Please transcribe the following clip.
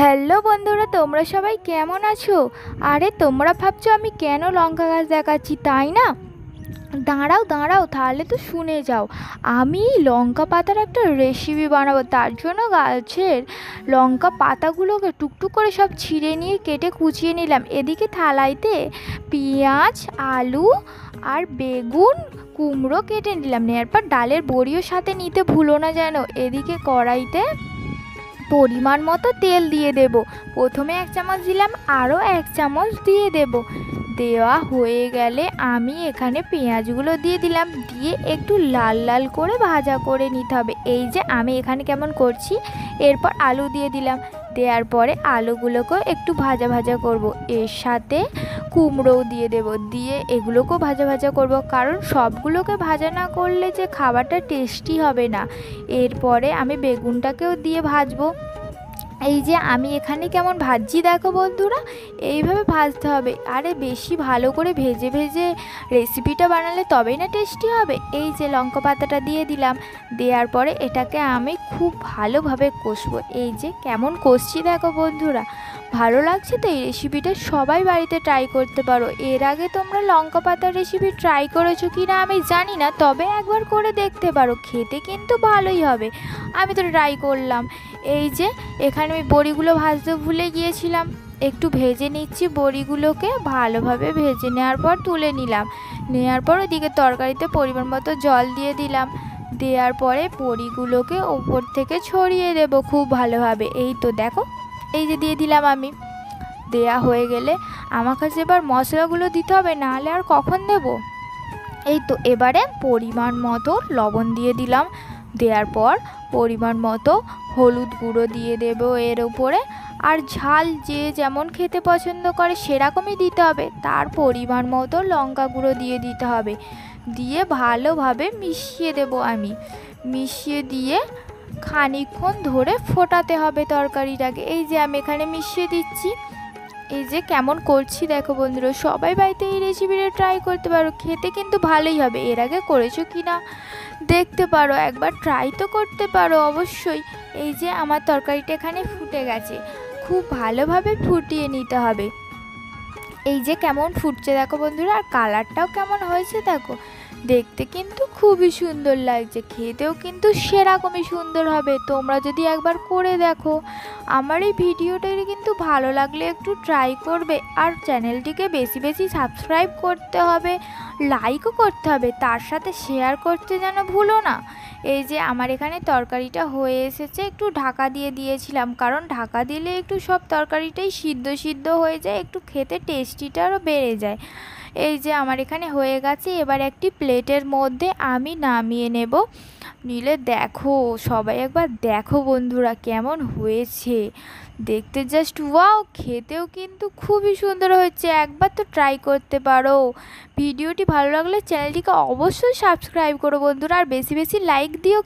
Hello বন্ধুরা, তোমরা সবাই কেমন আছো? আরে তোমরা ভাবছো আমি কেন লঙ্কা গাছ দেখাচ্ছি, তাই না? দাঁড়াও দাঁড়াও, তাহলে তো শুনে যাও। আমি লঙ্কা পাতার একটা রেসিপি বানাবো। তার জন্য গাছের লঙ্কা পাতাগুলোকে টুকটুক করে সব ছিঁড়ে নিয়ে কেটে কুচিয়ে নিলাম। এদিকে থালাইতে পেঁয়াজ, আলু আর বেগুন, কুমড়ো কেটে নিলাম। নেওয়ার পর ডালের বড়িও সাথে নিতে ভুলো না যেন। এদিকে কড়াইতে পরিমাণ মতো তেল দিয়ে দেব। প্রথমে 1 চামচ দিলাম, আরও 1 চামচ দিয়ে দেব। দেওয়া হয়ে গেলে আমি এখানে পেঁয়াজগুলো দিয়ে দিলাম। দিয়ে একটু লাল লাল করে ভাজা করে নিতে হবে। এই যে আমি এখানে কেমন করছি। এরপর আলু দিয়ে দিলাম। দেওয়ার পরে আলুগুলোকেও একটু ভাজা ভাজা করব। এর সাথে কুমড়োও দিয়ে দেব। দিয়ে এগুলোকেও ভাজা ভাজা করব, কারণ সবগুলোকে ভাজা না করলে যে খাবারটা টেস্টি হবে না। এরপরে আমি বেগুনটাকেও দিয়ে ভাজবো। এই যে আমি এখানে কেমন ভাজছি দেখো বন্ধুরা, এইভাবে ভাজতে হবে। আরে বেশি ভালো করে ভেজে ভেজে রেসিপিটা বানালে তবেই না টেস্টি হবে। এই যে লঙ্কা পাতাটা দিয়ে দিলাম। দেওয়ার পরে এটাকে আমি খুব ভালোভাবে কষবো। এই যে কেমন কষছি দেখো বন্ধুরা। ভালো লাগছে তো এই রেসিপিটা? সবাই বাড়িতে ট্রাই করতে পারো। এর আগে তোমরা লঙ্কা পাতার রেসিপি ট্রাই করেছো কি না আমি জানি না, তবে একবার করে দেখতে পারো, খেতে কিন্তু ভালোই হবে। আমি তো ট্রাই করলাম। এই যে এখানে আমি বড়িগুলো ভাজতে ভুলে গিয়েছিলাম, একটু ভেজে নিচ্ছি। বড়িগুলোকে ভালোভাবে ভেজে নেওয়ার পর তুলে নিলাম। নেওয়ার পর ওদিকে তরকারিতে পরিমাণ মতো জল দিয়ে দিলাম। দেওয়ার পরে বড়িগুলোকে ওপর থেকে ছড়িয়ে দেব খুব ভালোভাবে। এই তো দেখো, এই যে দিয়ে দিলাম আমি। দেয়া হয়ে গেলে আমার কাছে এবার মশলাগুলো দিতে হবে, নাহলে আর কখন দেব। এই তো এবারে পরিমাণ মতো লবণ দিয়ে দিলাম। দেওয়ার পর পরিমাণ মতো হলুদ গুঁড়ো দিয়ে দেব এর উপরে। আর ঝাল যে যেমন খেতে পছন্দ করে সেরকমই দিতে হবে। তার পরিমাণ মতো লঙ্কা গুঁড়ো দিয়ে দিতে হবে। দিয়ে ভালোভাবে মিশিয়ে দেব আমি। মিশিয়ে দিয়ে খানিকক্ষণ ধরে ফোটাতে হবে তরকারিটাকে। এই যে আমি এখানে মিশিয়ে দিচ্ছি। এই যে কেমন করছি দেখো বন্ধুরা, সবাই বাড়িতে এই রেসিপিটা ট্রাই করতে পারো, খেতে কিন্তু ভালোই হবে। এর আগে করেছো কি না দেখতে পারো, একবার ট্রাই তো করতে পারো অবশ্যই। এই যে আমার তরকারিটা এখানে ফুটে গেছে, খুব ভালোভাবে ফুটিয়ে নিতে হবে। এই যে কেমন ফুটছে দেখো বন্ধুরা, আর কালারটাও কেমন হয়েছে দেখো। দেখতে কিন্তু খুবই সুন্দর লাগছে, খেতেও কিন্তু সেরকমই সুন্দর হবে। তোমরা যদি একবার করে দেখো। আমার এই ভিডিওটা কিন্তু ভালো লাগলে একটু ট্রাই করবে। আর চ্যানেলটিকে বেশি বেশি সাবস্ক্রাইব করতে হবে, লাইকও করতে হবে, তার সাথে শেয়ার করতে যেন ভুলো না। এই যে আমার এখানে তরকারিটা হয়ে এসেছে। একটু ঢাকা দিয়ে দিয়েছিলাম, কারণ ঢাকা দিলে একটু সব তরকারিটাই সিদ্ধ সিদ্ধ হয়ে যায়, একটু খেতে টেস্টিটা আরও বেড়ে যায়। এই যে আমার এখানে হয়ে গেছে। এবার একটি প্লেটের মধ্যে আমি নামিয়ে নেব। নিলে দেখো, সবাই একবার দেখো বন্ধুরা কেমন হয়েছে। দেখতে জাস্ট ওয়াও, খেতেও কিন্তু খুবই সুন্দর হয়েছে। একবার তো ট্রাই করতে পারো। ভিডিওটি ভালো লাগলে চ্যানেলটিকে অবশ্যই সাবস্ক্রাইব করো বন্ধুরা, আর বেশি বেশি লাইক দিও।